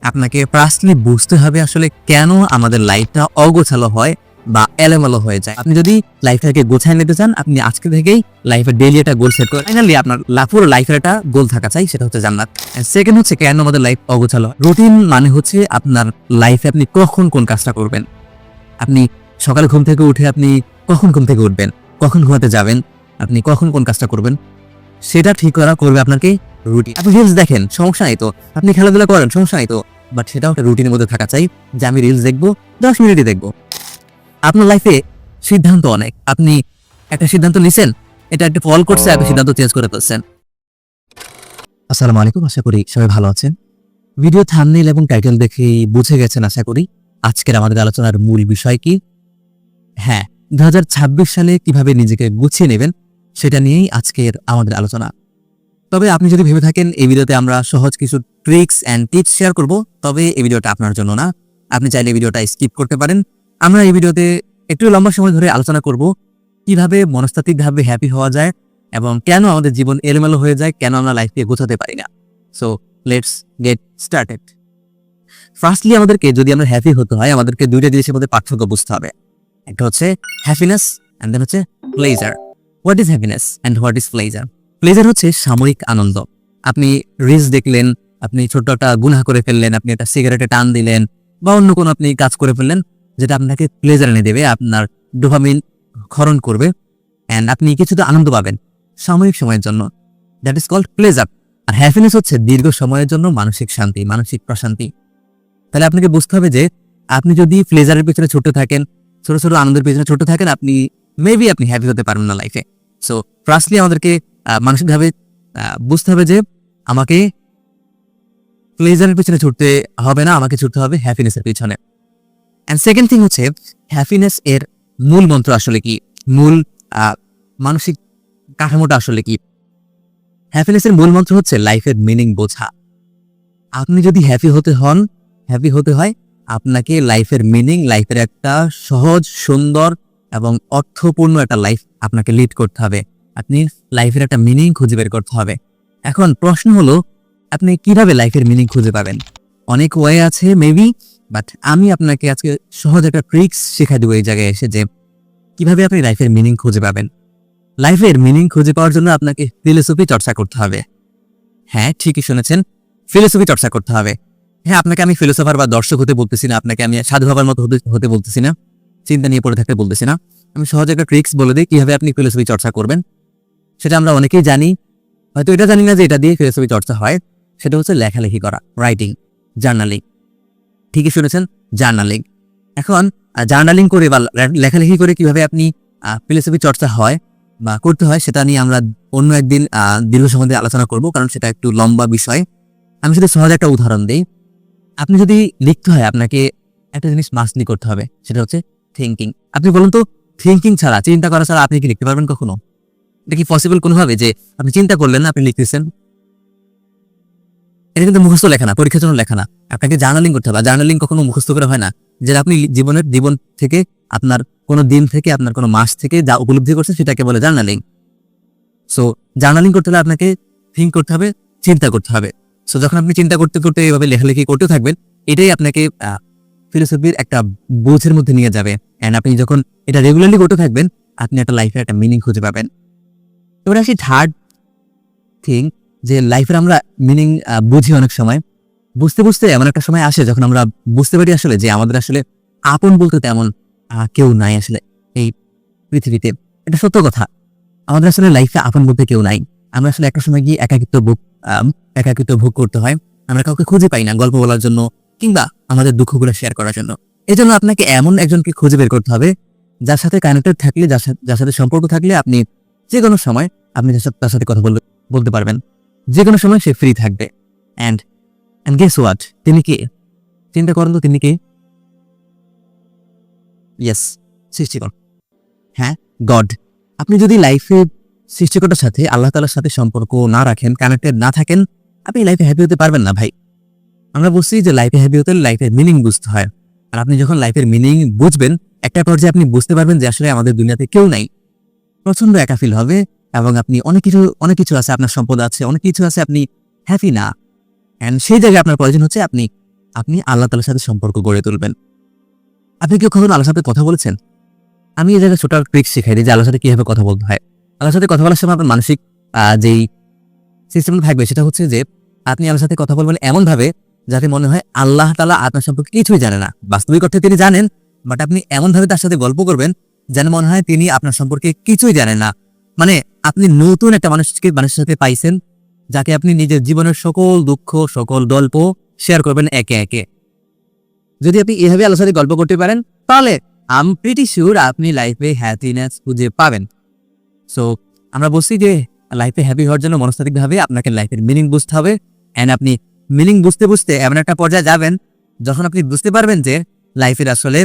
আপনাকে পার্সোনালি বুঝতে হবে আসলে কেন আমাদের লাইফটা অগোছালো হয় বা এলোমেলো হয়ে যায়। আপনি যদি লাইফটাকে গোছায় নিতে চান, আপনি আজকে থেকেই লাইফের ডেইলি একটা গোল সেট করেন। ফাইনালি আপনার পুরো লাইফের একটা গোল থাকা চাই, সেটা হচ্ছে জান্নাত। সেকেন্ড হচ্ছে কেন আমাদের লাইফ অগোছালো। রুটিন মানে হচ্ছে আপনার লাইফে আপনি কখন কোন কাজটা করবেন। আপনি সকালে ঘুম থেকে উঠে আপনি কখন ঘুম থেকে উঠবেন, কখন ঘুমাতে যাবেন, আপনি কখন কোন কাজটা করবেন, সেটা ঠিক করা করবে আপনাকে রুটিন। আপনি রিলস দেখেন, সমস্যা নাই তো। আপনি খেলাধুলা করেন, সমস্যা নাই তো। বাট সেটাও একটা রুটিনের মধ্যে থাকা চাই যে আমি রিলস দেখবো 10 মিনিটই দেখবো। আপনার লাইফে সিদ্ধান্ত অনেক। আপনি একটা সিদ্ধান্ত নিছেন, এটা একটা ফল করছে, আপনি সিদ্ধান্ত চেঞ্জ করে ফেলছেন। আসসালামু আলাইকুম, আশা করি সবাই ভালো আছেন। ভিডিও থাম্বনেইল এবং টাইটেল দেখেই বুঝে গেছেন আশা করি আজকের আমাদের আলোচনার মূল বিষয় কি। হ্যাঁ, 2026 সালে কিভাবে নিজেকে গুছিয়ে নেবেন সেটা নিয়েই আজকের আমাদের আলোচনা। তবে আপনি যদি ভেবে থাকেন এই ভিডিওতে আমরা সহজ কিছু ট্রিক্স অ্যান্ড টিপস শেয়ার করব, তবে এই ভিডিওটা আপনার জন্য না। আপনি চাইলে এই ভিডিওটা স্কিপ করতে পারেন। আমরা এই ভিডিওতে একটু লম্বা সময় ধরে আলোচনা করব কিভাবে মনস্তাত্ত্বিকভাবে হ্যাপি হওয়া যায় এবং কেন আমাদের জীবন এলোমেলো হয়ে যায়, কেন আমরা লাইফকে গোছাতে পারি না। So let's get started. Firstly আমাদেরকে যদি আমরা হ্যাপি হতে হয়, আমাদেরকে দুইটা জিনিসের মধ্যে পার্থক্য বুঝতে হবে। একটা হচ্ছে হ্যাপিনেস অ্যান্ড দেন হচ্ছে pleasure. What is happiness and what is pleasure? Pleasure হচ্ছে সাময়িক আনন্দ। আপনি রিলস দেখলেন, আপনি ছোট্ট একটা গুনাহ করে ফেললেন, আপনি একটা সিগারেটে টান দিলেন বা অন্য কোনো আপনি কাজ করে ফেললেন যেটা আপনাকে প্লেজার এনে দেবে, আপনার ডোপামিন ক্ষরণ করবে অ্যান্ড আপনি কিছুটা আনন্দ পাবেন সাময়িক সময়ের জন্য। That is called pleasure. আর হ্যাপিনেস হচ্ছে দীর্ঘ সময়ের জন্য মানসিক শান্তি, মানসিক প্রশান্তি। তাহলে আপনাকে বুঝতে হবে যে আপনি যদি প্লেজারের পেছনে ছুটতে থাকেন, ছোট ছোট আনন্দের পেছনে ছুটতে থাকেন, আপনি মেবি আপনি হ্যাপি হতে পারবেন না লাইফে। সো ফার্স্টলি আমাদেরকে মানসিকভাবে বুঝতে হবে যে আমাকে প্লেজারের পেছনে ছুটতে হবে না, আমাকে ছুটতে হবে হ্যাপিনেসের পিছনে। অ্যান্ড সেকেন্ড থিং হচ্ছে হ্যাপিনেস এর মূল মন্ত্র আসলে কি, মূল মানসিক কাঠামোটা আসলে কি। হ্যাপিনেসের মূল মন্ত্র হচ্ছে লাইফের মিনিং বোঝা। আপনি যদি হ্যাপি হতে হয়, আপনাকে লাইফের মিনিং, লাইফের একটা সহজ, সুন্দর এবং অর্থপূর্ণ একটা লাইফ আপনাকে লিড করতে হবে। আপনি লাইফের একটা মিনিং খুঁজে বের করতে হবে। এখন প্রশ্ন হলো আপনি কিভাবে লাইফের মিনিং খুঁজে পাবেন? অনেক ওয়ে আছে মেবি, বাট আমি আপনাকে আজকে সহজ একটা ট্রিক্স শেখাই দেবো এই জায়গায় এসে যে কিভাবে আপনি লাইফের মিনিং খুঁজে পাবেন। লাইফের মিনিং খুঁজে পাওয়ার জন্য আপনাকে ফিলোসফি চর্চা করতে হবে। হ্যাঁ, ঠিকই শুনেছেন, ফিলোসফি চর্চা করতে হবে। হ্যাঁ, আপনাকে আমি ফিলোসফার বা দর্শক হতে বলতেছি না, আপনাকে আমি সাধু বাবার মতো হতে বলতেছি না, চিন্তা নিয়ে পড়ে থাকতে বলতেছি না। আমি সহজ একটা ট্রিক্স বলে দিই কিভাবে আপনি ফিলোসফি চর্চা করবেন। সেটা আমরা অনেকেই জানি, হয়তো এটা জানি না যে এটা দিয়ে ফিলোসফি চর্চা হয়। সেটা হচ্ছে লেখালেখি করা, রাইটিং, জার্নালিং। ঠিকই শুনেছেন, জার্নালিং। এখন জার্নালিং করে বা লেখালেখি করে কিভাবে আপনি ফিলোসফি চর্চা হয় বা করতে হয় সেটা নিয়ে আমরা অন্য একদিন দীর্ঘ সময় ধরে আলোচনা করব, কারণ সেটা একটু লম্বা বিষয়। আমি শুধু সহজ একটা উদাহরণ দিই। আপনি যদি লিখতে হয়, আপনাকে একটা জিনিস মাস্টলি করতে হবে, সেটা হচ্ছে থিঙ্কিং। আপনি বলুন তো, থিঙ্কিং ছাড়া, চিন্তা করা ছাড়া আপনি কি লিখতে পারবেন কখনো? এটা কি পসিবল কোনোভাবে যে আপনি চিন্তা করলেন না, আপনি লিখতেছেন? এটা কিন্তু মুখস্থ লেখা না, পরীক্ষার জন্য লেখা না। আপনাকে জার্নালিং করতে হবে। জার্নালিং কখনো মুখস্থ করে হয় না। যেটা আপনি জীবন থেকে, আপনার কোনো দিন থেকে, আপনার কোনো মাস থেকে যা উপলব্ধি করছেন সেটাকে বলে জার্নালিং। সো জার্নালিং করতে হলে আপনাকে থিঙ্ক করতে হবে, চিন্তা করতে হবে। সো যখন আপনি চিন্তা করতে করতে এইভাবে লেখালেখি করতে থাকবেন, এটাই আপনাকে ফিলোসফির একটা বোঝের মধ্যে নিয়ে যাবে। অ্যান্ড আপনি যখন এটা রেগুলারলি করতে থাকবেন, আপনি একটা লাইফের একটা মিনিং খুঁজে পাবেন। এবার আসি থার্ড থিং, যে লাইফের আমরা মিনিং বুঝি অনেক সময়। বুঝতে বুঝতে এমন একটা সময় আসে যখন আমরা বুঝতে পারি আসলে যে আমাদের আসলে আপন বলতে তেমন কেউ নাই আসলে এই পৃথিবীতে। এটা সত্য কথা, আমাদের আসলে লাইফে আপন বলতে কেউ নাই। আমরা আসলে একটা সময় গিয়ে একাকিত্ব ভোগ করতে হয়। আমরা কাউকে খুঁজে পাই না গল্প বলার জন্য কিংবা আমাদের দুঃখগুলো শেয়ার করার জন্য। এই জন্য আপনাকে এমন একজনকে খুঁজে বের করতে হবে যার সাথে কানেক্টেড থাকলে, যার সাথে সম্পর্ক থাকলে আপনি যে কোনো সময় আপনি তার সাথে কথা বলতে পারবেন। যে কোনো সময় সে ফ্রি থাকবে। অ্যান্ড গেস হোয়াট, তিনি কে? চিন্তা করেন তো, তিনি কে? ইয়েস, সৃষ্টিকর্তা। হ্যাঁ, গড। আপনি যদি লাইফে সৃষ্টিকর্তার সাথে, আল্লাহ তাআলার সাথে সম্পর্ক না রাখেন, কানেক্টেড না থাকেন, আপনি লাইফে হ্যাপি হতে পারবেন না ভাই। আমরা বুঝছি যে লাইফে হ্যাপি হতে লাইফের মিনিং বুঝতে হয়। আর আপনি যখন লাইফের মিনিং বুঝবেন, একটা পর্যায়ে আপনি বুঝতে পারবেন যে আসলে আমাদের দুনিয়াতে কেউ নাই। প্রচন্ড একা ফিল হবে এবং আপনি অনেক কিছু আছে, আপনার সম্পদ আছে, অনেক কিছু আছে, আপনি হ্যাপি না। অ্যান্ড সেই জায়গায় আপনার প্রয়োজন হচ্ছে আপনি আপনি আল্লাহ তাআলার সাথে সম্পর্ক গড়ে তুলবেন। আপনি কি কখনো আল্লাহর সাথে কথা বলেছেন? আমি এই জায়গায় ছোট একটা ট্রিক্স শিখাই দিই যে আল্লাহর সাথে কিভাবে কথা বলতে হয়। আল্লাহর সাথে কথা বলার সময় আপনার মানসিক যেই সিস্টেমটা থাকবে সেটা হচ্ছে যে আপনি আল্লাহর সাথে কথা বলবেন এমনভাবে যাতে মনে হয় আল্লাহ তাআলা আপনার সম্পর্কে কিছুই জানে না। বাস্তবিক অর্থে তিনি জানেন, বাট আপনি এমনভাবে তার সাথে গল্প করবেন যেন মনে হয় তিনি আপনার সম্পর্কে কিছুই জানেন না। মানে আপনি নতুন একটা মানুষের সাথে পাইছেন, যাকে আপনি নিজের জীবনের সকল দুঃখ, সকল গল্প শেয়ার করবেন একে একে। যদি আপনি এভাবে আল্লাহর সাথে গল্প করতে পারেন, তাহলে আই এম প্রিটি সিউর আপনি লাইফে হ্যাপিনেস খুঁজে পাবেন। সো আমরা বলছি যে লাইফে হ্যাপি হওয়ার জন্য মনস্তাত্ত্বিকভাবে আপনাকে লাইফের মিনিং বুঝতে হবে। অ্যান্ড আপনি মিনিং বুঝতে বুঝতে এমন একটা পর্যায়ে যাবেন যখন আপনি বুঝতে পারবেন যে লাইফের আসলে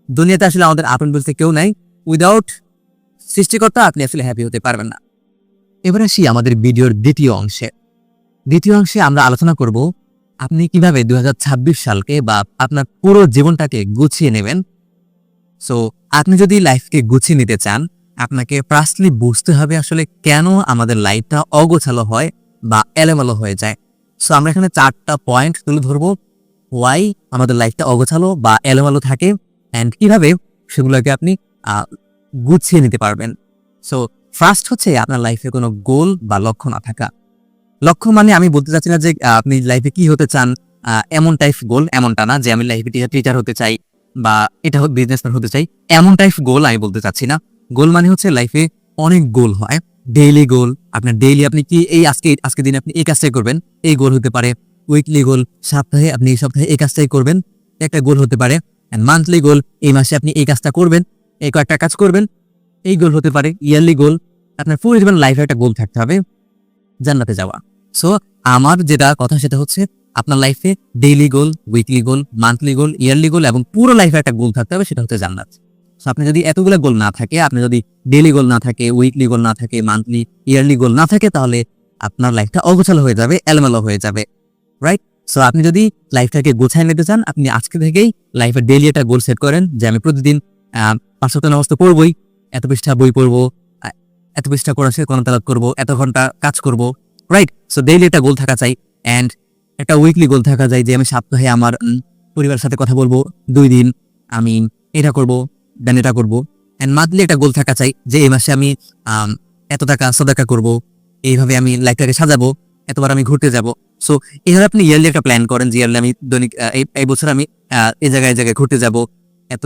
দুনিয়াতে আসলে আমাদের আপন বলতে কেউ নাই। উইদাউট সৃষ্টিকর্তা আপনি আসলে হ্যাপি হতে পারবেন না। এবার আসি আমাদের ভিডিওর দ্বিতীয় অংশে। দ্বিতীয় অংশে আমরা আলোচনা করব আপনি কিভাবে 2026 সালকে বা আপনার পুরো জীবনটাকে গুছিয়ে নেবেন। সো আপনি যদি লাইফকে গুছিয়ে নিতে চান, আপনাকে ফার্স্টলি বুঝতে হবে আসলে কেন আমাদের লাইফটা অগোছালো হয় বা এলোমেলো হয়ে যায়। সো আমরা এখানে 4টা পয়েন্ট তুলে ধরবো ওয়াই আমাদের লাইফটা অগোছালো বা এলোমেলো থাকে অ্যান্ড কিভাবে সেগুলোকে আপনি গুছিয়ে নিতে পারবেন। সো ফার্স্ট হচ্ছে আপনার লাইফে কোনো গোল বা লক্ষ্য না থাকা। লক্ষ্য মানে আমি বলতে চাচ্ছি না যে আপনি লাইফে কি হতে চান এমন টাইপ গোল, এমনটা না যে আমি লাইফে টিচার হতে চাই বা এটা বিজনেসম্যান হতে চাই, এমন টাইপ গোল আমি বলতে চাচ্ছি না। গোল মানে হচ্ছে লাইফে অনেক গোল হয়। ডেইলি গোল, আপনার ডেইলি আপনি কি এই আজকে দিনে আপনি এই কাজটাই করবেন, এই গোল হতে পারে। উইকলি গোল, সপ্তাহে আপনি এই সপ্তাহে এই কাজটাই করবেন, একটা গোল হতে পারে। এন্ড মান্থলি গোল, এই মাসে আপনি এই কাজটা করবেন, এই কয়েকটা কাজ করবেন, এই গোল হতে পারে। ইয়ারলি গোল, আপনার পুরো জীবন লাইফে একটা গোল থাকতে হবে, জান্নাতে যাওয়া। সো আমার যেটা কথা সেটা হচ্ছে আপনার লাইফে ডেইলি গোল, উইকলি গোল, মান্থলি গোল, ইয়ারলি গোল এবং পুরো লাইফে একটা গোল থাকতে হবে, সেটা হচ্ছে জান্নাত। সো আপনি যদি এতগুলো গোল না থাকে, আপনি যদি ডেইলি গোল না থাকে, উইকলি গোল না থাকে, মান্থলি ইয়ারলি গোল না থাকে, তাহলে আপনার লাইফটা অগোছালো হয়ে যাবে, এলোমেলো হয়ে যাবে, রাইট? সো আপনি যদি লাইফটাকে গোছায় নিতে চান, আপনি আজকে থেকেই লাইফের ডেইলি একটা গোল সেট করেন যে আমি প্রতিদিন 5 ওয়াক্ত নামাজ তো পড়বই, এত পৃষ্ঠা বই পড়বো, এত পৃষ্ঠা কোরআন তেলাওয়াত করবো, এত ঘন্টা কাজ করবো, রাইট? সো ডেইলি একটা গোল থাকা চাই অ্যান্ড একটা উইকলি গোল থাকা যায় যে আমি সপ্তাহে আমার পরিবারের সাথে কথা বলবো 2 দিন, আমি এটা করবো, দেন এটা করবো। অ্যান্ড মান্থলি একটা গোল থাকা চাই যে এই মাসে আমি এত টাকা সাদাকা করবো, এইভাবে আমি লাইফটাকে সাজাবো, এতবার আমি ঘুরতে যাব। সো এইভাবে আপনি ইয়ারলি একটা প্ল্যান করেন যে ইয়ারলি আমি দৈনিক এই বছর আমি এই জায়গায় ঘুরতে যাব, এত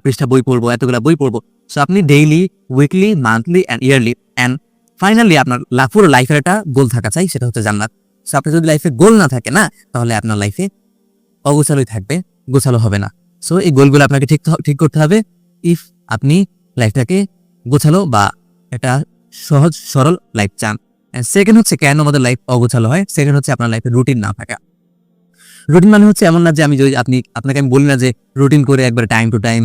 পৃষ্ঠা বই পড়বো, এতগুলা বই পড়বো। সো আপনি daily, weekly, monthly and yearly and finally আপনার পুরো লাইফের একটা গোল থাকা চাই, সেটা হচ্ছে জান্নাত। সো আপনার যদি লাইফে গোল না থাকে না, তাহলে আপনার লাইফে অগোছালোই থাকবে, গোছালো হবে না। সো এই গোলগুলো আপনাকে ঠিক করতে হবে ইফ আপনি লাইফটাকে গোছালো বা একটা সহজ সরল লাইফ চান। সেকেন্ড হচ্ছে কেন আমাদের লাইফ অগোছালো হয়। সেকেন্ড হচ্ছে আপনার লাইফে রুটিন না থাকা। রুটিন মানে হচ্ছে এমন না যে আমি যদি আপনাকে আমি বলি না যে রুটিন করে একবার টাইম টু টাইম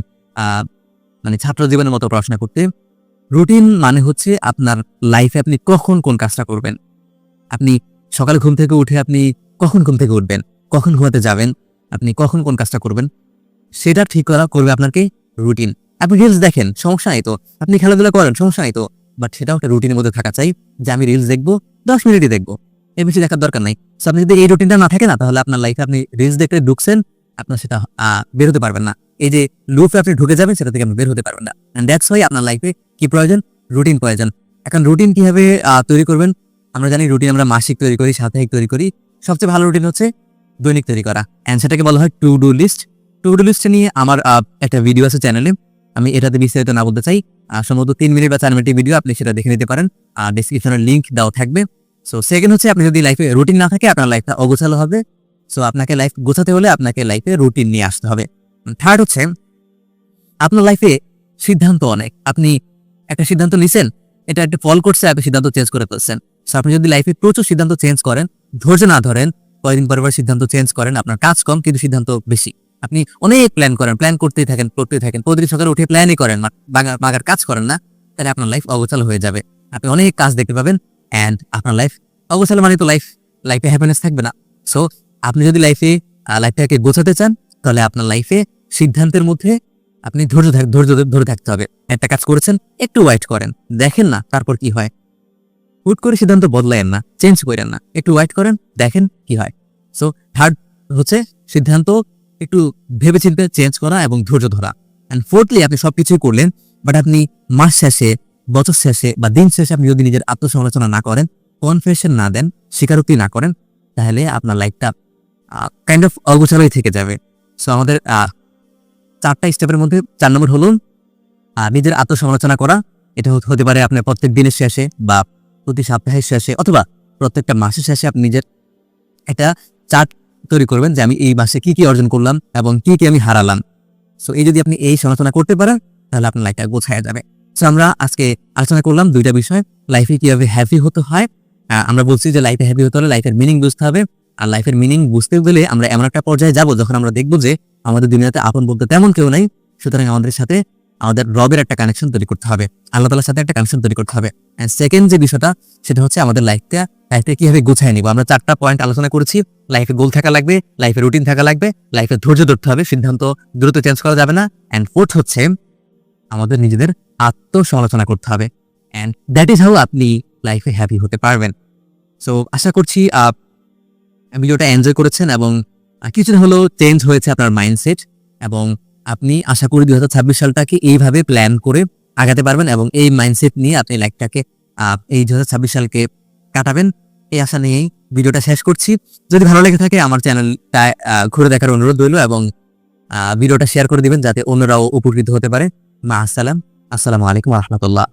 মানে ছাত্র জীবনের মতো পড়াশোনা করতে। রুটিন মানে হচ্ছে আপনার লাইফে আপনি কখন কোন কাজটা করবেন। আপনি সকালে ঘুম থেকে উঠে আপনি কখন ঘুম থেকে উঠবেন, কখন ঘুমাতে যাবেন, আপনি কখন কোন কাজটা করবেন, সেটা ঠিক করা করবে আপনাকে রুটিন। আপনি রিলস দেখেন, সমস্যা নাই তো, আপনি খেলাধুলা করেন, সমস্যা নাই তো, বাট সেটাও একটা রুটিনের মধ্যে থাকা চাই যে আমি রিলস দেখবো 10 মিনিটই দেখবো, এর বেশি দেখার দরকার নাই। সো আপনি যদি এই রুটিনটা না থাকে না, তাহলে আপনার লাইফে আপনি রিলস দেখতে ঢুকছেন, আপনার সেটা বের হতে পারবেন না। এই যে লুপে আপনি ঢুকে যাবেন, সেটা থেকে আপনি বের হতে পারবেন না। এন্ড দ্যাটস ওয়াই আপনার লাইফে কি প্রয়োজন, রুটিন প্রয়োজন। এখন রুটিন কিভাবে তৈরি করবেন? আমরা জানি রুটিন আমরা মাসিক তৈরি করি, সাপ্তাহিক তৈরি করি। সবচেয়ে ভালো রুটিন হচ্ছে দৈনিক তৈরি করা, এন্ড সেটাকে বলা হয় to do list. To do list নিয়ে আমার একটা ভিডিও আছে চ্যানেলে, আমি এটাতে বিস্তারিত না বলতে চাই। সম্ভবত 3 মিনিট বা 4 মিনিটের ভিডিও, আপনি সেটা দেখে নিতে পারেন, ডেসক্রিপশনে লিংক দেওয়া থাকবে। সো সেকেন্ড হচ্ছে আপনি যদি লাইফে রুটিন না থাকে, আপনার লাইফটা অগোছালো হবে। সো আপনাকে লাইফ গোছাতে হলে আপনাকে লাইফে রুটিন নিয়ে আসতে হবে। থার্ড হচ্ছে আপনার লাইফে সিদ্ধান্ত অনেক। আপনি একটা সিদ্ধান্ত নিছেন, এটা একটা ফল করছে, আপনি সিদ্ধান্ত চেঞ্জ করে ফেলছেন। সো আপনি যদি লাইফে প্রচুর সিদ্ধান্ত চেঞ্জ করেন, ধৈর্য না ধরেন, কয়েকদিন পর সিদ্ধান্ত চেঞ্জ করেন, আপনার কাজ কম কিন্তু সিদ্ধান্ত বেশি। আপনি অনেক প্ল্যান করতেই থাকেন, প্রতিদিন সকালে উঠে প্ল্যানই করেন, বাগার কাজ করেন না, তাহলে আপনার লাইফ অগোছালো হয়ে যাবে। আপনি অনেক কাজ দেখতে পাবেন অ্যান্ড আপনার লাইফ অগোছালো মানে তো লাইফে হ্যাপিনেস থাকবে না। সো আপনি যদি লাইফটাকে গোছাতে চান, তাহলে আপনার লাইফে সিদ্ধান্তের মধ্যে আপনি ধৈর্য ধরে থাকতে হবে। একটা কাজ করেছেন, একটু ওয়েট করেন, দেখেন না তারপর কি হয়। হুট করে সিদ্ধান্ত বদলায়েন না, চেঞ্জ করেন না, একটু ওয়েট করেন, দেখেন কি হয়। সো থার্ড হচ্ছে সিদ্ধান্ত একটু ভেবেচিন্তে চেঞ্জ করা এবং ধৈর্য ধরা। অ্যান্ড ফোর্থলি, আপনি সবকিছুই করলেন, বাট আপনি মাস শেষে, বছর শেষে বা দিন শেষে আপনি যদি নিজের আত্মসমালোচনা না করেন, কনফেশন না দেন, স্বীকারোক্তি না করেন, তাহলে আপনার লাইফটা কাইন্ড অফ অগোছালোই থেকে যাবে। সো আমাদের 4টা স্টেপের মধ্যে 4 নম্বর হলো নিজের আত্মসমালোচনা করা। এটা হতে পারে আপনার প্রত্যেক দিনের শেষে বা প্রতি সপ্তাহের শেষে অথবা প্রত্যেকটা মাসের শেষে আপনি নিজের একটা চার্ট তৈরি করবেন যে আমি এই মাসে কি কি অর্জন করলাম এবং কি কি আমি হারালাম। সো এই যদি আপনি এই সমালোচনা করতে পারেন তাহলে আপনার লাইফটা গোছায়া যাবে। সো আমরা আজকে আলোচনা করলাম 2টা বিষয়, লাইফে কিভাবে হ্যাপি হতে হয়। আমরা বলছি যে লাইফে হ্যাপি হতে হলে লাইফের মিনিং বুঝতে হবে। আর লাইফের মিনিং বুঝতে গেলে আমরা এমন একটা পর্যায়ে যাব যখন আমরা দেখবো যে আমাদের দুনিয়াতে আপন বলতে তেমন কেউ নাই। সুতরাং আমাদের সাথে আমাদের রবের একটা কানেকশন তৈরি করতে হবে, আল্লাহ তাআলার সাথে একটা কানেকশন তৈরি করতে হবে। এন্ড সেকেন্ড যে বিষয়টা সেটা হচ্ছে আমাদের লাইফটা কিভাবে গুছায় নিব। আমরা 4টা পয়েন্ট আলোচনা করেছি। লাইফে গোল থাকা লাগবে, লাইফে রুটিন থাকা লাগবে, লাইফে ধৈর্য ধরতে হবে, সিদ্ধান্ত দ্রুত চেঞ্জ করা যাবে না। এন্ড ফোর্থ হচ্ছে আমাদের নিজেদের আত্মসমালোচনা করতে হবে। এন্ড দ্যাট ইজ হাউ আপনি লাইফে হ্যাপি হতে পারবেন। সো আশা করছি ভিডিওটা এনজয় করেছেন এবং কিছুটা হলেও চেঞ্জ হয়েছে আপনার মাইন্ডসেট, এবং আপনি আশা করি 2026 সালটাকে এইভাবে প্ল্যান করে আগাতে পারবেন এবং এই মাইন্ডসেট নিয়ে আপনি লাইফটাকে এই 2026 সালকে কাটাবেন। এই আশা নিয়েই ভিডিওটা শেষ করছি। যদি ভালো লেগে থাকে আমার চ্যানেলটা ঘুরে দেখার অনুরোধ রইল এবং ভিডিওটা শেয়ার করে দিবেন যাতে অন্যরাও উপকৃত হতে পারে। আসসালামু আলাইকুম ওয়া রাহমাতুল্লাহ।